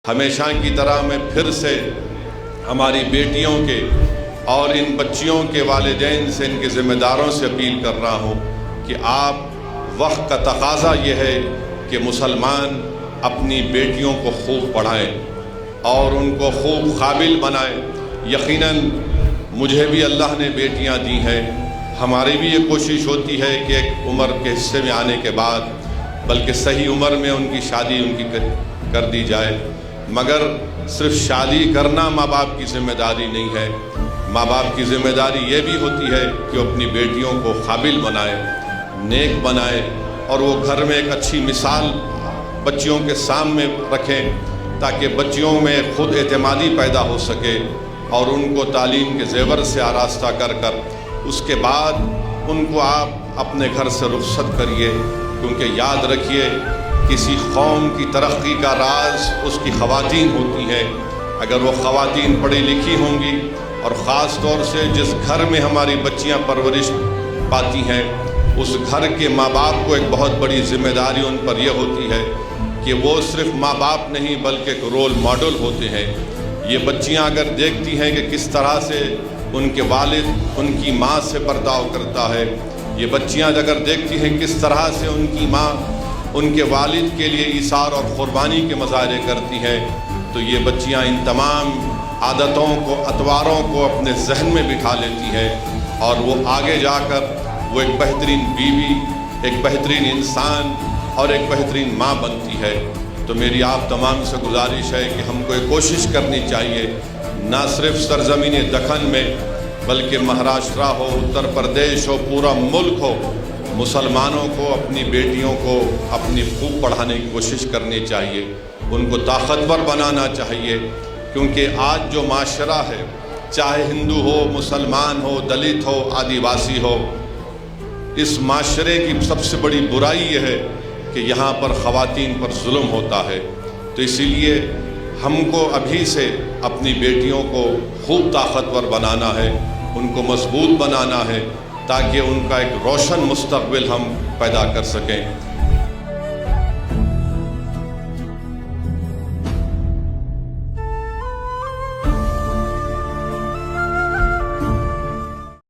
ہمیشہ کی طرح میں پھر سے ہماری بیٹیوں کے اور ان بچیوں کے والدین سے، ان کے ذمہ داروں سے اپیل کر رہا ہوں کہ آپ، وقت کا تقاضا یہ ہے کہ مسلمان اپنی بیٹیوں کو خوب پڑھائیں اور ان کو خوب قابل بنائیں۔ یقیناً مجھے بھی اللہ نے بیٹیاں دی ہیں، ہماری بھی یہ کوشش ہوتی ہے کہ ایک عمر کے حصے میں آنے کے بعد بلکہ صحیح عمر میں ان کی شادی کر دی جائے، مگر صرف شادی کرنا ماں باپ کی ذمہ داری نہیں ہے۔ ماں باپ کی ذمہ داری یہ بھی ہوتی ہے کہ وہ اپنی بیٹیوں کو قابل بنائے، نیک بنائے، اور وہ گھر میں ایک اچھی مثال بچیوں کے سامنے رکھیں تاکہ بچیوں میں خود اعتمادی پیدا ہو سکے، اور ان کو تعلیم کے زیور سے آراستہ کر اس کے بعد ان کو آپ اپنے گھر سے رخصت کریے، کیونکہ یاد رکھیے کسی قوم کی ترقی کا راز اس کی خواتین ہوتی ہیں۔ اگر وہ خواتین پڑھی لکھی ہوں گی، اور خاص طور سے جس گھر میں ہماری بچیاں پرورش پاتی ہیں، اس گھر کے ماں باپ کو ایک بہت بڑی ذمہ داری ان پر یہ ہوتی ہے کہ وہ صرف ماں باپ نہیں بلکہ ایک رول ماڈل ہوتے ہیں۔ یہ بچیاں اگر دیکھتی ہیں کہ کس طرح سے ان کے والد ان کی ماں سے برتاؤ کرتا ہے، یہ بچیاں اگر دیکھتی ہیں کس طرح سے ان کی ماں ان کے والد کے لیے ایثار اور قربانی کے مظاہرے کرتی ہیں، تو یہ بچیاں ان تمام عادتوں کو، اطواروں کو اپنے ذہن میں بٹھا لیتی ہیں، اور وہ آگے جا کر وہ ایک بہترین بیوی، ایک بہترین انسان اور ایک بہترین ماں بنتی ہے۔ تو میری آپ تمام سے گزارش ہے کہ ہم کو یہ کوشش کرنی چاہیے، نہ صرف سرزمین دکن میں بلکہ مہاراشٹر ہو، اتر پردیش ہو، پورا ملک ہو، مسلمانوں کو اپنی بیٹیوں کو اپنی خوب پڑھانے کی کوشش کرنی چاہیے، ان کو طاقتور بنانا چاہیے، کیونکہ آج جو معاشرہ ہے، چاہے ہندو ہو، مسلمان ہو، دلت ہو، آدیواسی ہو، اس معاشرے کی سب سے بڑی برائی یہ ہے کہ یہاں پر خواتین پر ظلم ہوتا ہے۔ تو اسی لیے ہم کو ابھی سے اپنی بیٹیوں کو خوب طاقتور بنانا ہے، ان کو مضبوط بنانا ہے، تاکہ ان کا ایک روشن مستقبل ہم پیدا کر سکیں۔